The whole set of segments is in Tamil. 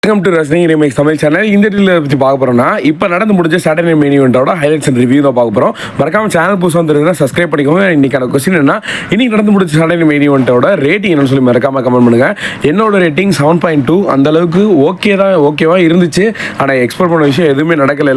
Welcome to reasoning remakes Tamil channel. இந்த டீலில் பற்றி பார்க்க போகிறோம்னா, இப்போ நடந்து முடிஞ்ச சாட்டர்டே மெயின் ஈவெண்ட்டோட ஹைலைட்ஸ் அண்ட் ரிவ்யூ தான் பார்க்க போகிறோம். மறக்காம சேனல் புதுசாக வந்துருந்தா சப்ஸ்கிரைப் பண்ணிக்கோங்க. இன்றைக்கான கொஸ்டின் என்ன, இன்னைக்கு நடந்து முடிஞ்ச சாட்டர்டே மெயின் ஈவெண்ட்டோட ரேட்டிங் என்னன்னு சொல்லி மறக்காம கமெண்ட் பண்ணுங்கள். என்னோட ரேட்டிங் 7.2. அந்தளவுக்கு ஓகேவா இருந்துச்சு. ஆனால் எக்ஸ்பெக்ட் பண்ண விஷயம் எதுவுமே நடக்கலை.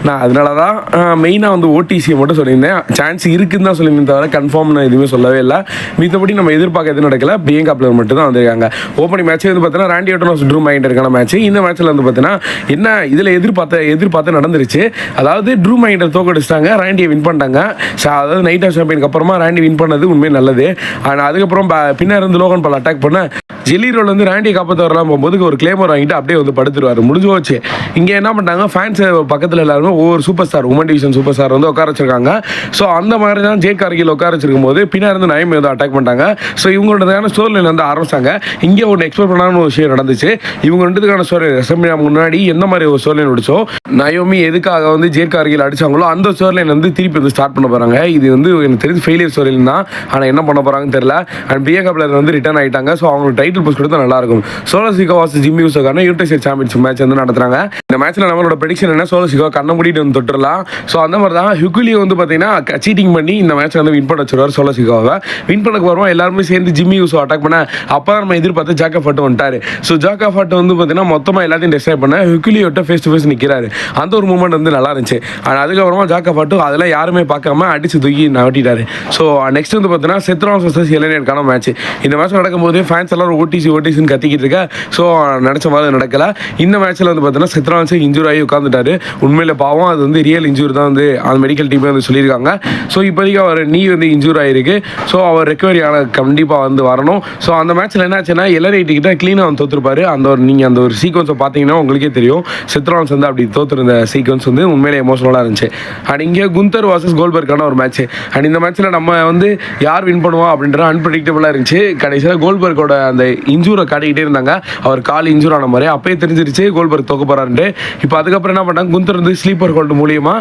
நான் அதனால தான் மெயினாக வந்து ஓடிசியை மட்டும் சொல்லியிருந்தேன். சான்ஸ் இருக்குன்னு தான் சொல்லியிருந்தேன், தவிர கன்ஃபார்ம் நான் எதுவுமே சொல்லவே இல்லை. மித்தபடி நம்ம எதிர்பார்க்க எதுவும் நடக்கல. பிரியங்கா பிளேயர் மட்டும் தான் வந்திருக்காங்க. ஓப்பனிங் மேட்ச் வந்து பார்த்தீங்கன்னா ராண்டி ஆர்டன் ட்ரூ மைண்டருக்கான மேட்ச். இந்த மேட்ச்ல வந்து பார்த்தீங்கன்னா என்ன இதில் எதிர்பார்த்து நடந்துருச்சு. அதாவது ட்ரூ மைண்டர் தோக்கடிச்சிட்டாங்க, ராண்டியை வின் பண்ணிட்டாங்க. அதாவது நைட் ஆஃப் சாம்பியனுக்கு அப்புறமா ராண்டி வின் பண்ணது உண்மையே நல்லது. ஆனால் அதுக்கப்புறம் பின்னாடி இருந்து லோகன் பால் அட்டாக் பண்ண ஜெல்லி ரோல் வந்து ராண்டியை காப்பாற்ற வரலாம் போகும்போது ஒரு கிளேமர் வாங்கிட்டு அப்படியே வந்து படுத்துருவார். முடிஞ்சு போச்சு. இங்கே என்ன பண்ணிட்டாங்க, ஃபேன்ஸ் பக்கத்தில் எல்லாருமே ஒவ்வொரு super star, woman division super star வந்து உட்கார வச்சிருக்காங்க. ஸோ அந்த மாதிரி தான் ஜேட் கார்கில் உட்கார வச்சிருக்கும் போது பின்னாடி இருந்து நயம் வந்து அட்டாக் பண்ணிட்டாங்க. ஸோ இவங்களோட ஸ்டோரி லைன் வந்து ஆரம்பிச்சாங்க. இங்கே ஒன்று எக்ஸ்பெக்ட் பண்ணாத ஒரு விஷயம் நடந்துச்சு. இவங்க ரெண்டுக்கான ஸ்டோரி ரெசம்பியா முன்னாடி எந்த மாதிரி ஒரு ஸ்டோரி லைன் முடிச்சோம், நயோமி எதுக்காக வந்து ஜேட் கார்கில் அடிச்சாங்களோ அந்த ஸ்டோரி லைன் வந்து திருப்பி வந்து ஸ்டார்ட் பண்ண போறாங்க. இது வந்து எனக்கு தெரிஞ்சு ஃபெயிலியர் ஸ்டோரி லைன் தான். ஆனால் என்ன பண்ண போறாங்கன்னு தெரியல. அண்ட் பிரியங்கா பிளேயர் வந்து ரிட்டர்ன் ஆயிட்டாங்க. ஸோ அவங்களுக்கு டைட்டில் போஸ்ட் கொடுத்தா நல்லா இருக்கும். சோலோ சிகா வாஸ் ஜிம்மி யூசோக்கான யூனிவர்சல் சாம்பியன்ஷிப் மேட்ச் வந்து நடத்துறாங்க. இந்த மேட்ச்ல நம்மளோட ப்ரெடிக்ஷன் என்ன, சோலோ சிகா கண்ண மூடிட்டு வந்து தொட்டுறலாம். ஸோ அந்த மாதிரி தான் ஹிகுலியோ வந்து பார்த்தீங்கன்னா சீட்டிங் பண்ணி இந்த மேட்ச் வந்து வின் பண்ண வச்சிருவார். சோலோ சிகாவை வின் பண்ணக்கு வருவோம். எல்லாருமே சேர்ந்து ஜிம்மி யூசோ அட்டாக் பண்ண அப்போ தான் நம்ம எதிர்பார்த்து ஜாக்கா ஃபட் வந்துட்டாரு. ஸோ ஜாக்கா ஃபட் வந்து பார்த்தீங்கன்னா மொத்தமாக எல்லாத்தையும் டிஸ்ட்ராய் பண்ண ஹிகுலியோட்ட ஃபேஸ் டு ஃபேஸ் நிற்கிறாரு. அந்த ஒரு மூமெண்ட் வந்து நல்லா இருந்துச்சு. ஆனால் அதுக்கப்புறமா ஜாக்கா ஃபட்டு அதெல்லாம் யாருமே பார்க்காம அடிச்சு தூக்கி நவட்டிட்டாரு. ஸோ நெக்ஸ்ட் வந்து பார்த்தீங்கன்னா செத்ரான்ஸ் வர்சஸ் எலினேட்கான மேட்ச். இந்த மேட்ச் நடக்கும்போது ஃபேன்ஸ் எல்லாரும் ஓடிசின்னு கத்திக்கிட்டு இருக்க. ஸோ நினச்ச மாதிரி நடக்கல. இந்த மேட்ச்சில் வந்து பார்த்தீங்கன்னா செத்ரான்ஸ் இன்ஜூர் ஆகி உட்காந்துட்டாரு. உண்மையில பாவம், அது வந்து ரியல் இன்ஜூர் தான் வந்து அந்த மெடிக்கல் டீமே வந்து சொல்லியிருக்காங்க. ஸோ இப்போதைக்கு அவர் நீ வந்து இன்ஜூர் ஆகிருக்கு. ஸோ அவர் ரெக்கவரி ஆன கண்டிப்பாக வந்து வரணும். ஸோ அந்த மேட்ச்சில் என்ன ஆச்சுன்னா எல்லைக்கிட்ட க்ளீனாக வந்து தோற்றுருப்பாரு. நீங்கள் அந்த ஒரு சீக்வன்ஸை பார்த்தீங்கன்னா உங்களுக்கே தெரியும். செத்ரான்ஸ் வந்து அப்படி தோற்றுருந்த சீக்வன்ஸ் வந்து உண்மையிலே எமோஷனலாக இருந்துச்சு. அண்ட் இங்கே குந்தர் வாசஸ் கோல்பர்க்கான ஒரு மேட்ச். அண்ட் இந்த மேட்ச்சில் நம்ம வந்து யார் வின் பண்ணுவோம் அப்படின்ற அன்பிரடிக்டபிளாக இருந்துச்சு. கடைசியில் கோல்பர்க்கோட அந்த இன்ஜூரை காட்டிக்கிட்டே இருந்தாங்க. அவர் கால் இன்ஜூர் ஆன மாதிரி அப்பயே தெரிஞ்சிருச்சு கோல்பர்க் தோக்க போறாருன்ட்டு. இப்போ அதுக்கப்புறம் என்ன பண்ணாங்க, குந்தர் வந்து ஸ்லீப்பர் ஹோல்டு மூலியமா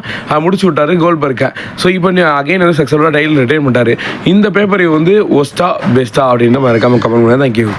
முடிச்சு விட்டாரு கோல்பர்க்கை. ஸோ இப்போ அகைன் வந்து சக்ஸஸ்ஃபுல்லாக டைட்டில் ரிட்டைன் பண்ணிட்டாரு. இந்த பேப்பரை வந்து ஒஸ்டா பெஸ்டா அப்படின்னு மறக்காம கமெண்ட் பண்ணுங்க. தேங்க்யூ.